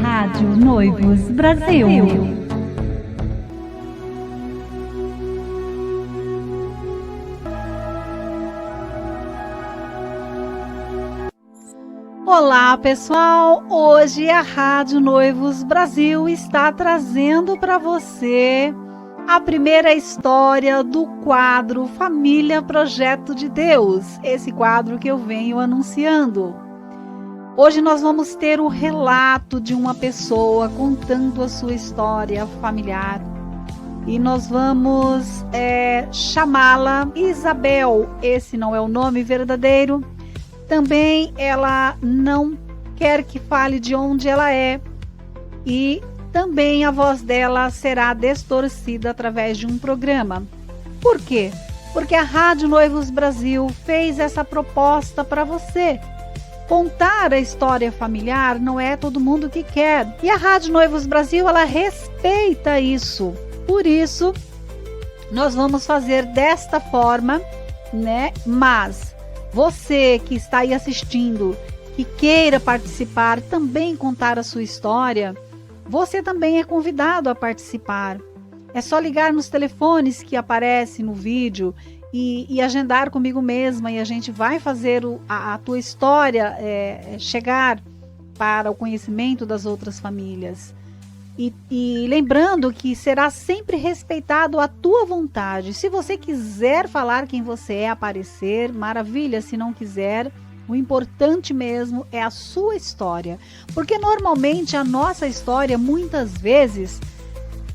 Rádio Noivos Brasil. Olá, pessoal! Hoje a Rádio Noivos Brasil está trazendo para você a primeira história do quadro Família Projeto de Deus, esse quadro que eu venho anunciando. Hoje nós vamos ter o relato de uma pessoa contando a sua história familiar e nós vamos chamá-la Isabel. Esse não é o nome verdadeiro. Também ela não quer que fale de onde ela é e também a voz dela será distorcida através de um programa. Por quê? Porque a Rádio Noivos Brasil fez essa proposta para você. Contar a história familiar não é todo mundo que quer. E a Rádio Noivos Brasil, ela respeita isso. Por isso, nós vamos fazer desta forma, né? Mas você que está aí assistindo, que queira participar, também contar a sua história, você também é convidado a participar. É só ligar nos telefones que aparecem no vídeo e agendar comigo mesma, e a gente vai fazer a tua história chegar para o conhecimento das outras famílias. E lembrando que será sempre respeitado a tua vontade. Se você quiser falar quem você é, aparecer, maravilha. Se não quiser, o importante mesmo é a sua história. Porque normalmente a nossa história, muitas vezes,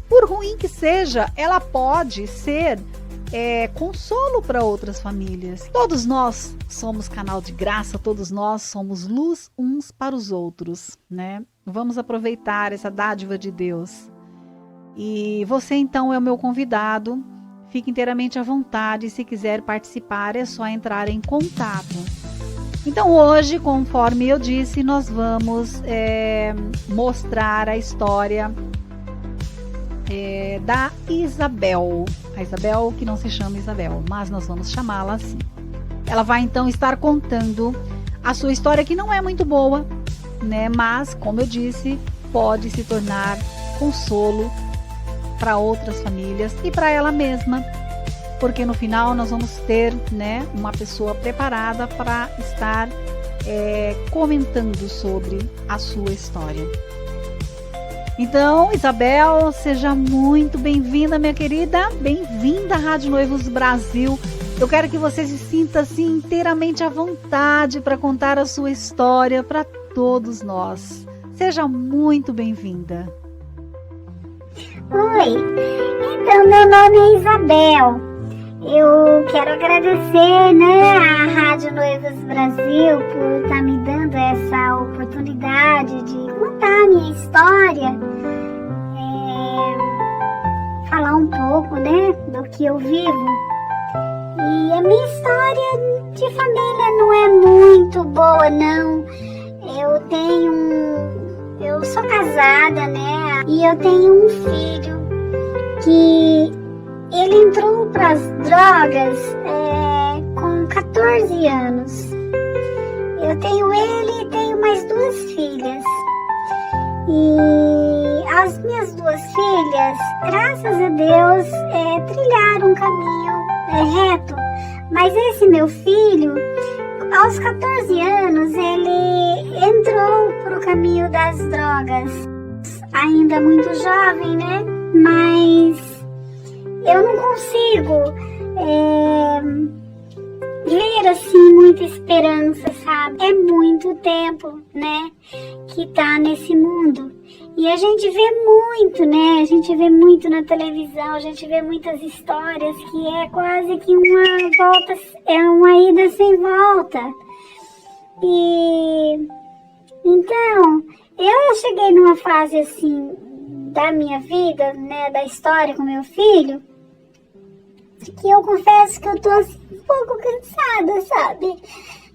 por ruim que seja, ela pode ser consolo para outras famílias. Todos nós somos canal de graça, todos nós somos luz uns para os outros, né? Vamos aproveitar essa dádiva de Deus. E você então é o meu convidado. Fique inteiramente à vontade. Se quiser participar, é só entrar em contato. Então hoje, conforme eu disse, nós vamos mostrar a história da Isabel. A Isabel que não se chama Isabel, mas nós vamos chamá-la assim. Ela vai então estar contando a sua história, que não é muito boa, né? Mas, como eu disse, pode se tornar consolo para outras famílias e para ela mesma, porque no final nós vamos ter, né, uma pessoa preparada para estar comentando sobre a sua história. Então, Isabel, seja muito bem-vinda, minha querida. Bem-vinda à Rádio Noivos Brasil. Eu quero que você se sinta assim inteiramente à vontade para contar a sua história para todos nós. Seja muito bem-vinda. Oi, então meu nome é Isabel. Eu quero agradecer, né, à Rádio Noivos Brasil por estar me dando essa oportunidade de contar a minha história, falar um pouco, né, do que eu vivo. E a minha história de família não é muito boa, não. Eu sou casada, né, e eu tenho um filho que ele entrou para as drogas com 14 anos. Eu tenho ele e tenho mais 2 filhas. E as minhas 2 filhas, graças a Deus, trilharam um caminho reto. Mas esse meu filho, aos 14 anos, ele entrou para o caminho das drogas. Ainda muito jovem, né? Mas eu não consigo ver assim muita esperança, sabe? É muito tempo, né, que tá nesse mundo. E a gente vê muito, né? A gente vê muito na televisão, a gente vê muitas histórias que é quase que uma volta, é uma ida sem volta. E então, eu cheguei numa fase assim da minha vida, né, da história com meu filho, que eu confesso que eu tô assim, um pouco cansada, sabe?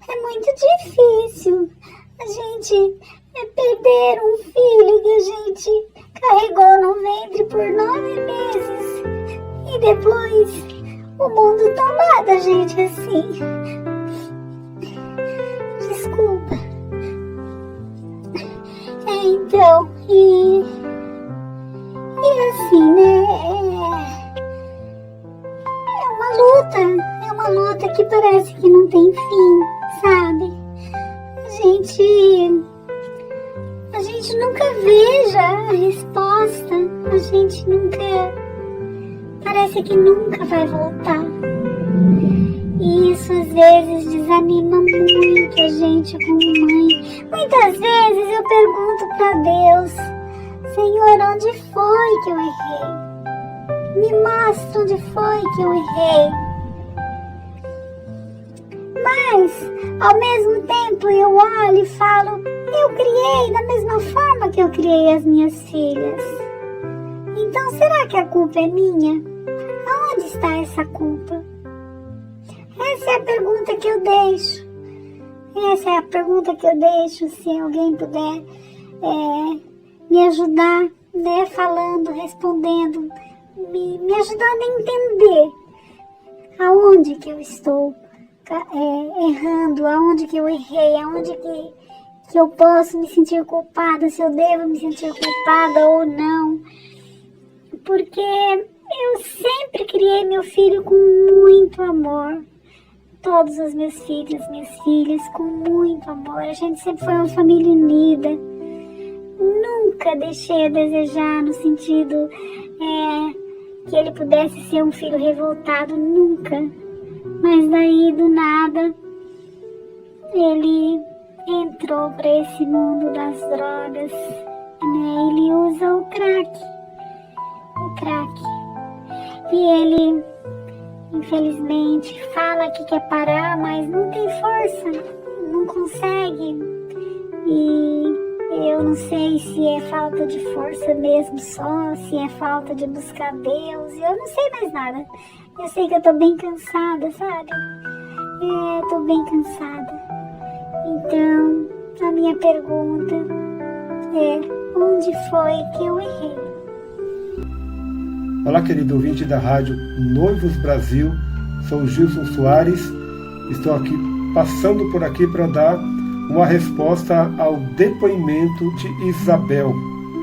É muito difícil a gente perder um filho que a gente carregou no ventre por 9 meses e depois o mundo tomar da gente assim. Desculpa. Então, e assim, né? É uma luta que parece que não tem fim, sabe? A gente nunca veja a resposta, a gente parece que nunca vai voltar. E isso às vezes desanima muito a gente como mãe. Muitas vezes eu pergunto para Deus: Senhor, onde foi que eu errei? Me mostra onde foi que eu errei. Mas, ao mesmo tempo, eu olho e falo: eu criei da mesma forma que eu criei as minhas filhas. Então, será que a culpa é minha? Aonde está essa culpa? Essa é a pergunta que eu deixo. Essa é a pergunta que eu deixo. Se alguém puder me ajudar, né, falando, respondendo, me ajudando a entender aonde que eu estou errando, aonde que eu errei, aonde que eu posso me sentir culpada, se eu devo me sentir culpada ou não. Porque eu sempre criei meu filho com muito amor. Todos os meus filhos, minhas filhas, com muito amor. A gente sempre foi uma família unida. Nunca deixei a desejar no sentido que ele pudesse ser um filho revoltado, nunca. Mas daí, do nada, ele entrou para esse mundo das drogas, né? Ele usa o crack. E ele, infelizmente, fala que quer parar, mas não tem força, não consegue. E eu não sei se é falta de força mesmo só, se é falta de buscar Deus, eu não sei mais nada. Eu sei que eu tô bem cansada, sabe? Tô bem cansada. Então, a minha pergunta é: onde foi que eu errei? Olá, querido ouvinte da rádio Noivos Brasil, sou Gilson Soares, estou passando por aqui para dar uma resposta ao depoimento de Isabel,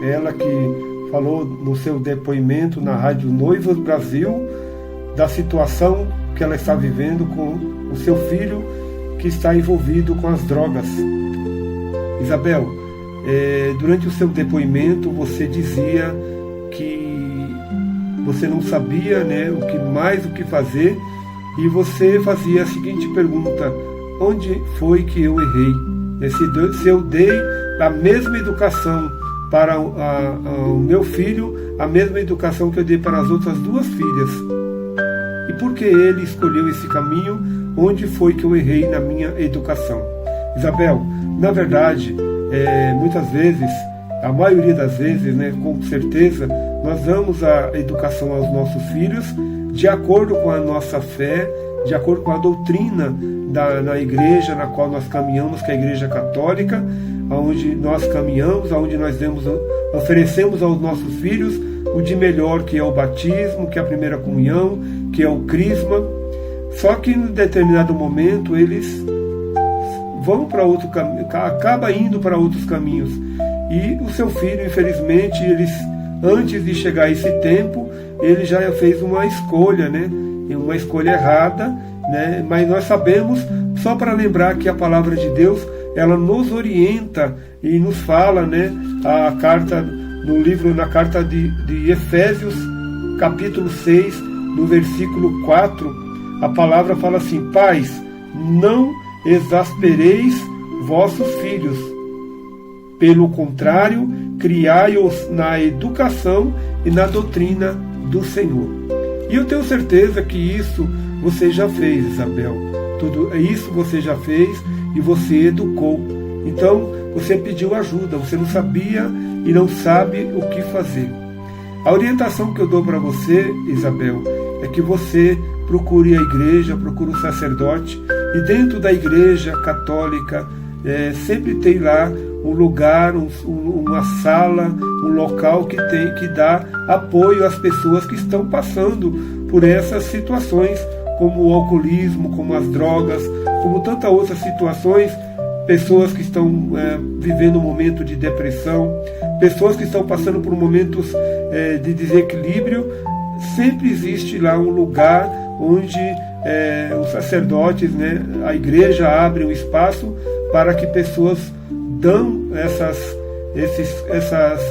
ela que falou no seu depoimento na rádio Noivos Brasil da situação que ela está vivendo com o seu filho que está envolvido com as drogas. Isabel, durante o seu depoimento você dizia que você não sabia, né, o que fazer, e você fazia a seguinte pergunta: onde foi que eu errei? Se eu dei a mesma educação para o meu filho, a mesma educação que eu dei para as outras duas filhas, e por que ele escolheu esse caminho? Onde foi que eu errei na minha educação? Isabel, na verdade, muitas vezes, a maioria das vezes, né, com certeza, nós damos a educação aos nossos filhos de acordo com a nossa fé, de acordo com a doutrina na igreja na qual nós caminhamos, que é a Igreja Católica, onde nós caminhamos, onde nós oferecemos aos nossos filhos o de melhor, que é o batismo, que é a primeira comunhão, que é o crisma. Só que em determinado momento eles vão para outro caminho, acaba indo para outros caminhos. E o seu filho, infelizmente, antes de chegar a esse tempo, ele já fez uma escolha, né? Uma escolha errada, né? Mas nós sabemos, só para lembrar que a palavra de Deus, ela nos orienta e nos fala, né? Na carta de Efésios, capítulo 6, no versículo 4, a palavra fala assim: pais, não exaspereis vossos filhos, pelo contrário, criai-os na educação e na doutrina do Senhor. E eu tenho certeza que isso você já fez, Isabel. Tudo isso você já fez e você educou. Então, você pediu ajuda, você não sabia e não sabe o que fazer. A orientação que eu dou para você, Isabel, é que você procure a igreja, procure o sacerdote, e dentro da igreja católica sempre tem lá um lugar, uma sala, um local que dá apoio às pessoas que estão passando por essas situações, como o alcoolismo, como as drogas, como tantas outras situações, pessoas que estão vivendo um momento de depressão. pessoas que estão passando por momentos de desequilíbrio, sempre existe lá um lugar onde os sacerdotes, né, a igreja abre um espaço para que pessoas dão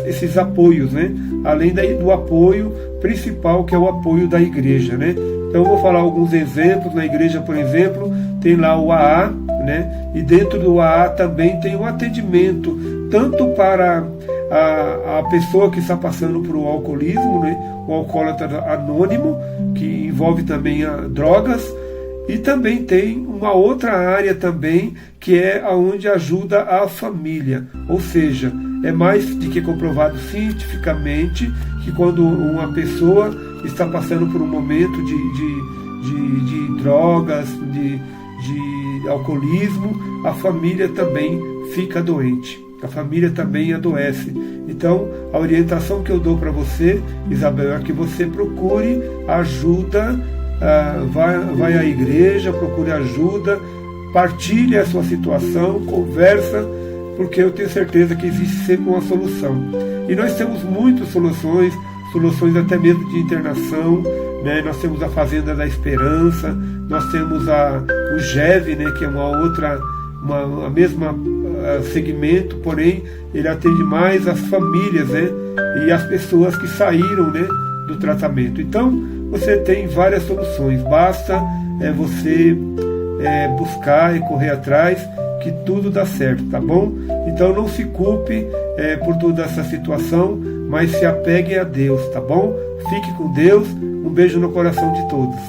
esses apoios, né? Além do apoio principal, que é o apoio da igreja, né? Então eu vou falar alguns exemplos. Na igreja, por exemplo, tem lá o AA, né? E dentro do AA também tem um atendimento tanto para a pessoa que está passando por um alcoolismo, né? O alcoólatra anônimo, que envolve também drogas, e também tem uma outra área também, que é onde ajuda a família, ou seja, é mais do que comprovado cientificamente que quando uma pessoa está passando por um momento de drogas, de alcoolismo, a família também fica doente, a família também adoece. Então, a orientação que eu dou para você, Isabel, é que você procure ajuda, vai à igreja, procure ajuda, partilhe a sua situação, conversa, porque eu tenho certeza que existe sempre uma solução. E nós temos muitas soluções até mesmo de internação, né? Nós temos a Fazenda da Esperança, nós temos o GEV, né? Que é a mesma segmento, porém ele atende mais as famílias, né? E as pessoas que saíram, né, do tratamento. Então você tem várias soluções, basta você buscar e correr atrás, que tudo dá certo, tá bom? Então não se culpe por toda essa situação, mas se apegue a Deus, tá bom? Fique com Deus, um beijo no coração de todos.